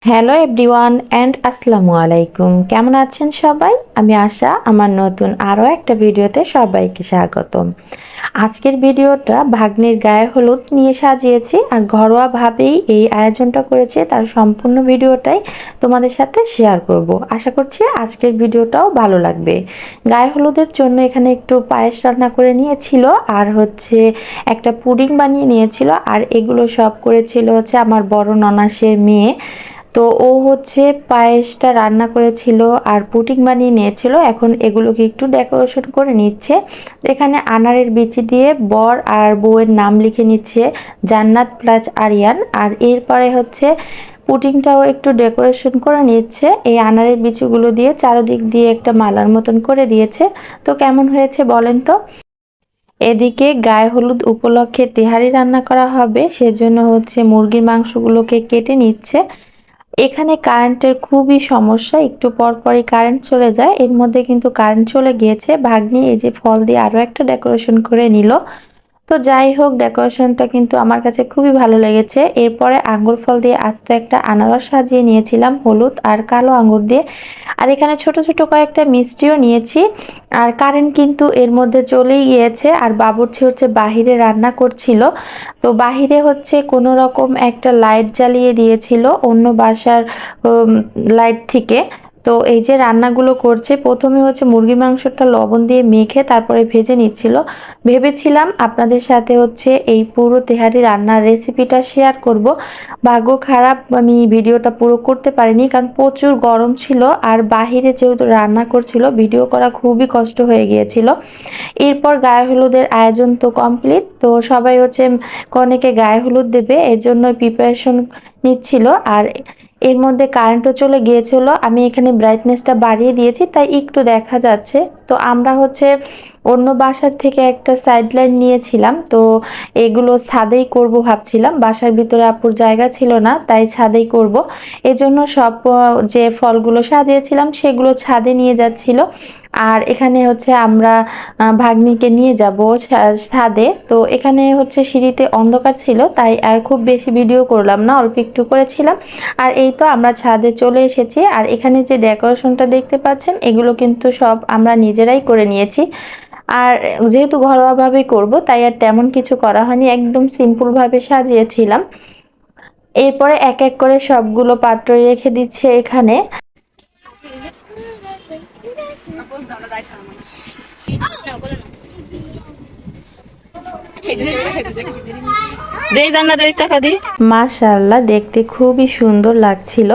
Hello everyone and আসসালামু আলাইকুম। কেমন আছেন সবাই? আমি আশা আমার নতুন আরও একটা ভিডিওতে সবাইকে স্বাগতম। আজকের ভিডিওটা ভাগ্নির গায়ে হলুদ নিয়ে সাজিয়েছি আর ঘরোয়াভাবেই এই আয়োজনটা করেছি, তার সম্পূর্ণ ভিডিওটাই তোমাদের সাথে শেয়ার করব। আশা করছি আজকের ভিডিওটাও ভালো লাগবে। গায়ে হলুদের জন্য এখানে একটু পায়েস রান্না করে নিয়েছিল আর হচ্ছে একটা পুডিং বানিয়ে নিয়েছিল, আর এগুলো সব করেছিল হচ্ছে আমার বড় ননাসের মেয়ে। তো ও হচ্ছে পায়েসটা রান্না করেছিল আর পুডিং বানিয়ে নিয়েছিল, এখন এগুলোকে একটু ডেকোরেশন করে নিচ্ছে। এখানে আনারের বিচি দিয়ে বর আর বউয়ের নাম লিখে নিচ্ছে, জান্নাত প্লাস আরিয়ান। আর এরপরে হচ্ছে পুডিংটাও একটু ডেকোরেশন করে নিচ্ছে এই আনারের বিচিগুলো দিয়ে, চারদিক দিয়ে একটা মালার মতন করে দিয়েছে। তো কেমন হয়েছে বলেন তো? এদিকে গায়ে হলুদ উপলক্ষে তেহারি রান্না করা হবে, সেজন্য হচ্ছে মুরগির মাংসগুলোকে কেটে নিচ্ছে। এখানে কারেন্টের খুবই সমস্যা, একটু পর পরই কারেন্ট চলে যায়। এর মধ্যে কিন্তু কারেন্ট চলে গিয়েছে। ভাগ্নি এই যে ফল দিয়ে আরো একটা ডেকোরেশন করে নিল। তো যাই হোক, ডেকোরেশনটা কিন্তু আমার কাছে খুবই ভালো লেগেছে। এরপরে আঙ্গুর ফল দিয়ে আস্ত একটা আনারস সাজিয়ে নিয়েছিলাম হলুদ আর কালো আঙ্গুর দিয়ে। আর এখানে ছোট ছোট কয়েকটা মিষ্টিও নিয়েছি। আর কারেন্ট কিন্তু এর মধ্যে চলেই গিয়েছে, আর বাবুর্চি হচ্ছে বাহিরে রান্না করছিল। তো বাহিরে হচ্ছে কোনো রকম একটা লাইট জ্বালিয়ে দিয়েছিল অন্য বাসার লাইট থেকে। তো এই যে রান্নাগুলো করছে, প্রথমে হচ্ছে মুরগি মাংসটা লবণ দিয়ে মেখে তারপরে ভেজে নিচ্ছিল। ভেবেছিলাম আপনাদের সাথে হচ্ছে এই পুরো তেহারি রান্নার রেসিপিটা শেয়ার করব। ভাগ্য খারাপ, আমি ভিডিওটা পুরো করতে পারিনি, কারণ প্রচুর গরম ছিল আর বাহিরে যেহেতু রান্না করছিল ভিডিও করা খুবই কষ্ট হয়ে গিয়েছিল। এরপর গায়ে হলুদের আয়োজন তো কমপ্লিট। তো সবাই হচ্ছে কনেকে গায়ে হলুদ দেবে, এর জন্য প্রিপারেশন নিচ্ছিল। আর এর মধ্যে কারেন্টও চলে গিয়েছিল। আমি এখানে ব্রাইটনেসটা বাড়িয়ে দিয়েছি তাই একটু দেখা যাচ্ছে। তো আমরা হচ্ছে অন্য বাসার থেকে একটা সাইড লাইন নিয়েছিলাম, তো এগুলো ছাদেই করব ভাবছিলাম। বাসার ভিতরে আপুর জায়গা ছিল না, তাই ছাদেই করব। এজন্য সব যে ফলগুলো সাজিয়েছিলাম সেগুলো ছাদে নিয়ে যাচ্ছিল। আর এখানে হচ্ছে আমরা ভাগ্নিকে নিয়ে যাব ছাদে। তো এখানে হচ্ছে সিঁড়িতে অন্ধকার ছিল, তাই আর খুব বেশি ভিডিও করলাম না, অল্প একটু করেছিলাম। আর এই তো আমরা ছাদে চলে এসেছি। আর এখানে যে ডেকোরেশনটা দেখতে পাচ্ছেন এগুলো কিন্তু সব আমরা নিজেরাই করে নিয়েছি। আর যেহেতু ঘরোয়াভাবেই করব তাই আর তেমন কিছু করা হয়নি, একদম সিম্পল ভাবে সাজিয়েছিলাম। এরপরে এক এক করে সবগুলো পাত্র রেখে দিচ্ছে এখানে। মাশাআল্লাহ, দেখতে খুবই সুন্দর লাগছিল।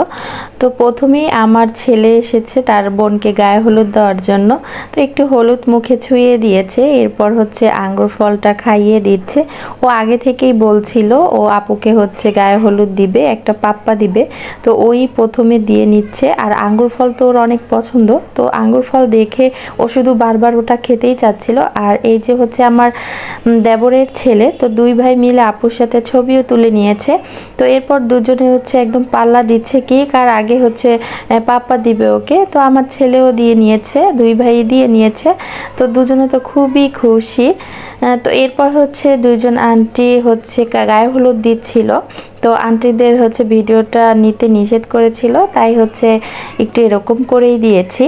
তো প্রথমেই আমার ছেলে এসেছে তার বোনকে গায়ে হলুদ দেওয়ার জন্য। তো একটু হলুদ মুখে ছুঁয়ে দিয়েছে, এরপর হচ্ছে আঙ্গুর ফলটা খাইয়ে দিচ্ছে। ও আগে থেকেই বলছিল ও আপুকে হচ্ছে গায়ে হলুদ দিবে, একটা পাপ্পা দিবে। তো ওই প্রথমে দিয়ে নিচ্ছে। আর আঙ্গুর ফল তো ওর অনেক পছন্দ, তো আঙ্গুর ফল দেখে ও শুধু বারবার ওটা খেতেই চাচ্ছিল। আর এই যে হচ্ছে আমার দেবরের ছেলে, তো দুই ভাই মিলে আপুর সাথে ছবিও তুলে নিয়েছে। তো এরপর দুজনে হচ্ছে একদম পাল্লা দিচ্ছে কে কার আগে হচ্ছে পাপ্পা দিবে ওকে। তো আমার ছেলেও দিয়ে নিয়েছে, দুই ভাই দিয়ে নিয়েছে। তো দুজনে তো খুবই খুশি। তো এরপর হচ্ছে দুইজন আন্টি হচ্ছে গায়ে হলুদ দিচ্ছিল। তো আন্টিদের হচ্ছে ভিডিওটা নিতে নিষেধ করেছিল, তাই হচ্ছে একটু এরকম করেই দিয়েছি।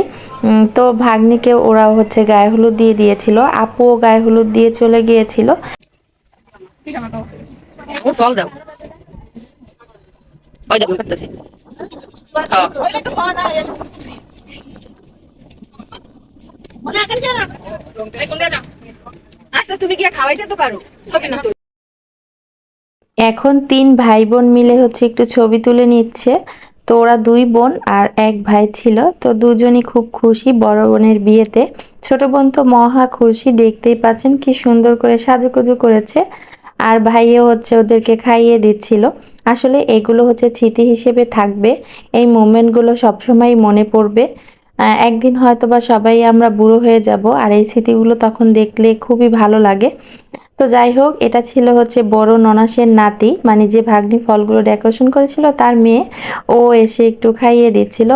তো ভাগ্নিকে ওরা হচ্ছে গায়ে হলুদ দিয়ে দিয়েছিল, আপুও গায়ে হলুদ দিয়ে চলে গিয়েছিল। ফল দাও, ওই দেখো করতেছি। আচ্ছা তুমি গিয়ে খাওয়াইতে তো পারো, ছবি না। এখন তিন ভাই বোন মিলে হচ্ছে একটু ছবি তুলে নিচ্ছে। তো ওরা দুই বোন আর এক ভাই ছিল, তো দুজনই খুব খুশি বড় বোনের বিয়েতে। ছোট বোন তো মহা খুশি, দেখতেই পাচ্ছেন কি সুন্দর করে সাজুগুজু করেছে। আর ভাইও হচ্ছে ওদেরকে খাইয়ে দিচ্ছিল। আসলে এগুলো হচ্ছে স্মৃতি হিসেবে থাকবে, এই মোমেন্টগুলো সবসময় মনে পড়বে। একদিন হয়তো বা সবাই আমরা বুড়ো হয়ে যাব, আর এই স্মৃতিগুলো তখন দেখলে খুবই ভালো লাগে। তো যাই হোক, এটা ছিল হচ্ছে বড় ননাসের নাতি, মানে যে ভাগ্নি ফলগুলো ডেকোরেশন করেছিল তার মেয়ে। ও এসে একটু খাইয়ে দিচ্ছিল।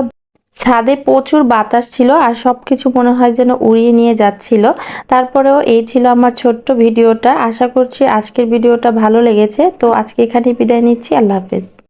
ছাদে প্রচুর বাতাস ছিল আর সবকিছু মনে হয় যেন উড়িয়ে নিয়ে যাচ্ছিল। তারপরেও এই ছিল আমার ছোট্ট ভিডিওটা। আশা করছি আজকের ভিডিওটা ভালো লেগেছে। তো আজকে এখানে বিদায় নিচ্ছি, আল্লাহ হাফেজ।